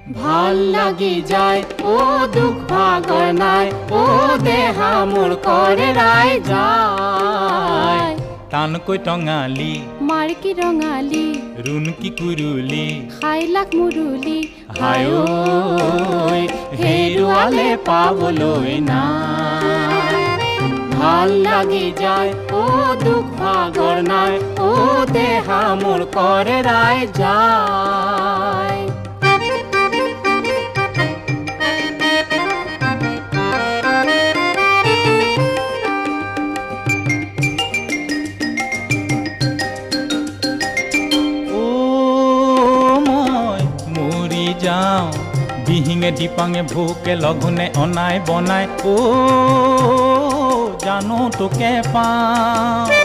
ভাল লাগি যায় ও দুখ ভাগৰ নাই ও দেহা মোৰ কৰে ৰাই যায় টানকৈ টঙালি মাৰ্কি ৰঙালী ৰুণকি কুৰুলি খাইলাক মুৰুলি হায় ঐ হেৰুৱালে পাবলৈ নাই ভাল লাগি যায় ও দুখ ভাগৰ নাই ও দেহা মোৰ কৰে ৰাই যায় যাওঁ বিহিঙে দিপাঙে ভোকে লঘোণে অনাই বনাই জানো তোকে পাওঁ